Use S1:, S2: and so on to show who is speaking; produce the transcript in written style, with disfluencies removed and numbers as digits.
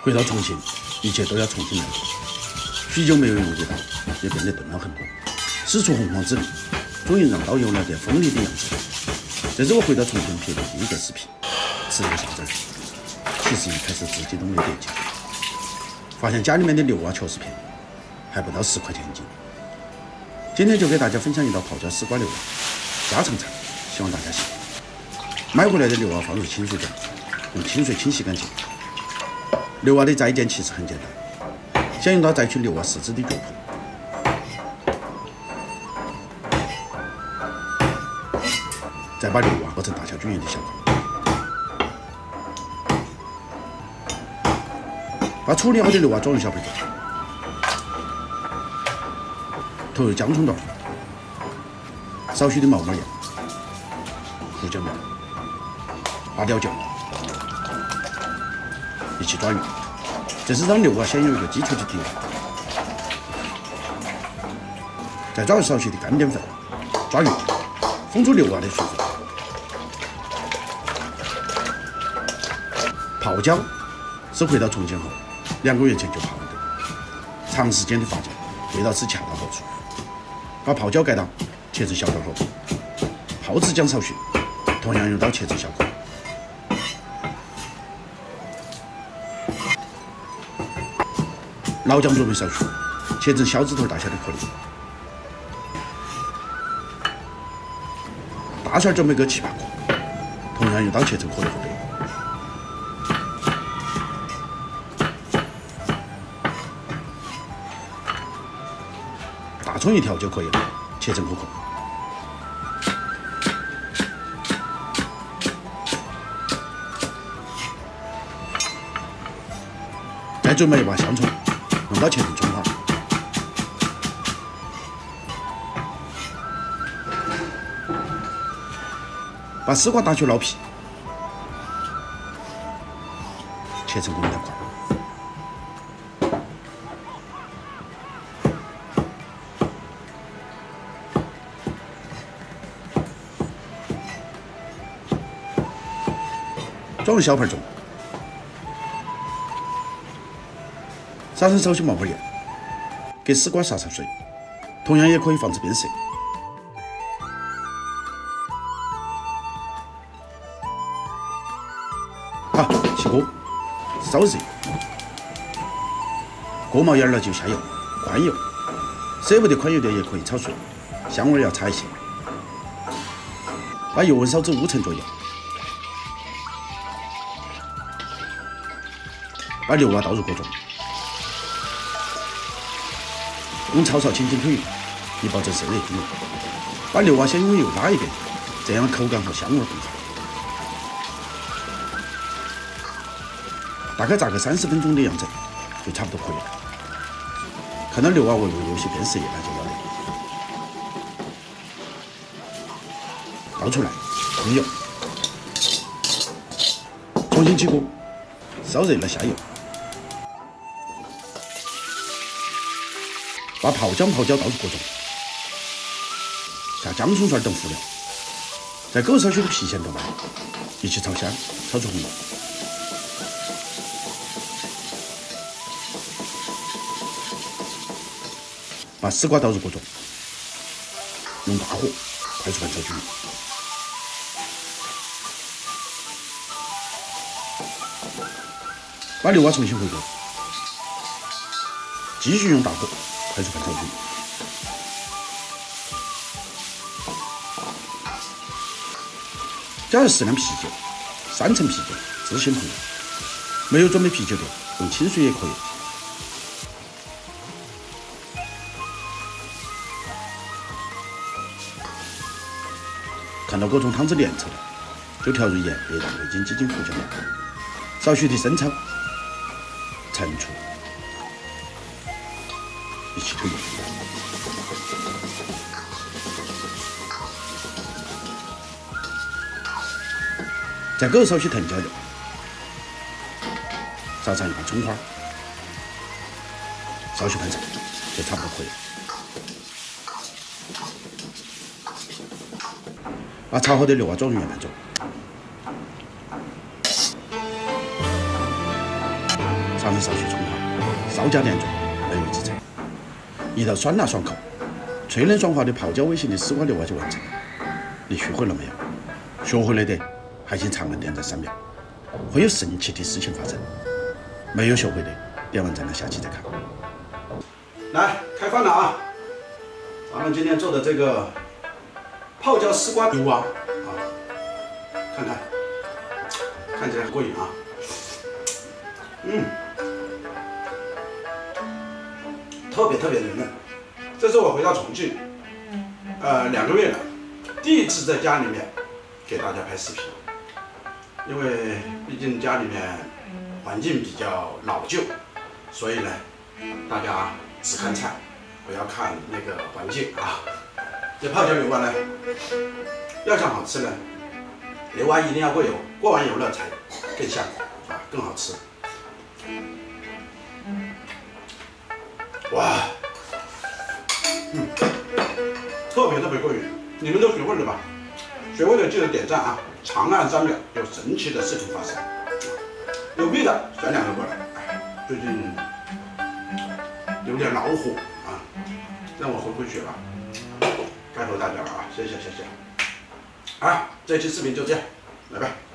S1: 回到重庆，一切都要重新来过。许久没有用的味道也变得炖了很多，使出洪荒之力，终于让刀有了点锋利的样子。这是我回到重庆拍的第一个视频，吃了个啥子？其实一开始自己都没得劲，发现家里面的牛蛙确实便宜，还不到10块钱一斤。今天就给大家分享一道泡椒丝瓜牛蛙家常菜，希望大家喜欢。买回来的牛蛙放入清水中，用清水清洗干净。牛蛙的摘件其实很简单，先用刀摘去牛蛙四肢的脚蹼，再把牛蛙剥成大小均匀的小块。把处理好的牛蛙装入小盆中，投入姜葱段，少许的毛毛盐、胡椒面、花雕酒，一起抓匀。这是让牛蛙先有一个基础的底味。再抓入少许的干淀粉，抓匀，封住牛蛙的水分。泡椒是回到重庆后2个月前就泡的，长时间的发酵，味道是恰到好处。把泡椒盖到，切成小块后，泡子姜少许，同样用刀切成小块。老姜准备少许，切成小指头大小的颗粒。大蒜准备个7、8颗，同样用刀切成颗粒后备。大葱1条就可以了，切成颗颗。再准备一把香葱，用刀切成葱花。把丝瓜打去捞皮，切成公蛋块。装入小盆中，撒上少许毛毛盐，给丝瓜撒上水，同样也可以防止变色。好，起锅，烧热，锅冒烟了就下油，宽油，舍不得宽油的也可以炒水，香味要差一些。把油温烧至5成左右。把牛蛙倒入锅中，用炒勺轻轻推匀，以保证色热均匀。把牛蛙先用油拉一遍，这样口感和香味更好。大概炸个30分钟的样子，就差不多可以了。看到牛蛙微微有些变色，那就要得。倒出来，控油，重新起锅，烧热了下油。把泡姜、泡椒倒入锅中，下姜葱蒜等辅料，再勾少许的郫县豆瓣，一起炒香，炒出红油。把丝瓜倒入锅中，用大火快速翻炒均匀。把牛蛙重新回锅，继续用大火快速翻炒均匀。加入适量啤酒，3成啤酒，自行烹调。没有准备啤酒的，用清水也可以。看到锅中汤汁粘稠了，就调入盐、白糖、味精、鸡精、胡椒面，少许的生抽、陈醋，一起推匀。再搁少许藤椒油，撒上一把葱花，少许翻炒，就差不多可以了。把炒好的牛蛙装入圆盘中，炒放上少许葱花，稍加点醋，美味之最。一道酸辣爽口、脆嫩爽滑的泡椒味型的丝瓜牛蛙就完成了。你学会了没有？学会了的，还请长按点赞3秒，会有神奇的事情发生。没有学会的，点完赞了，下期再看。来，开饭了啊！咱们今天做的这个泡椒丝瓜牛蛙啊，看起来很过瘾啊。特别的嫩。这是我回到重庆，2个月了，第一次在家里面给大家拍视频，因为毕竟家里面环境比较老旧，所以呢，大家只看菜，不要看那个环境啊。这泡椒牛蛙呢，要想好吃呢，牛蛙一定要过油，过完油了才更香啊，更好吃。哇，特别过瘾，你们都学会了吧？学会了记得点赞啊，长按3秒，有神奇的事情发生。有币的选2个过来，最近有点恼火啊，让我回血吧，拜托大家了啊，谢谢。好，这期视频就这样，拜拜。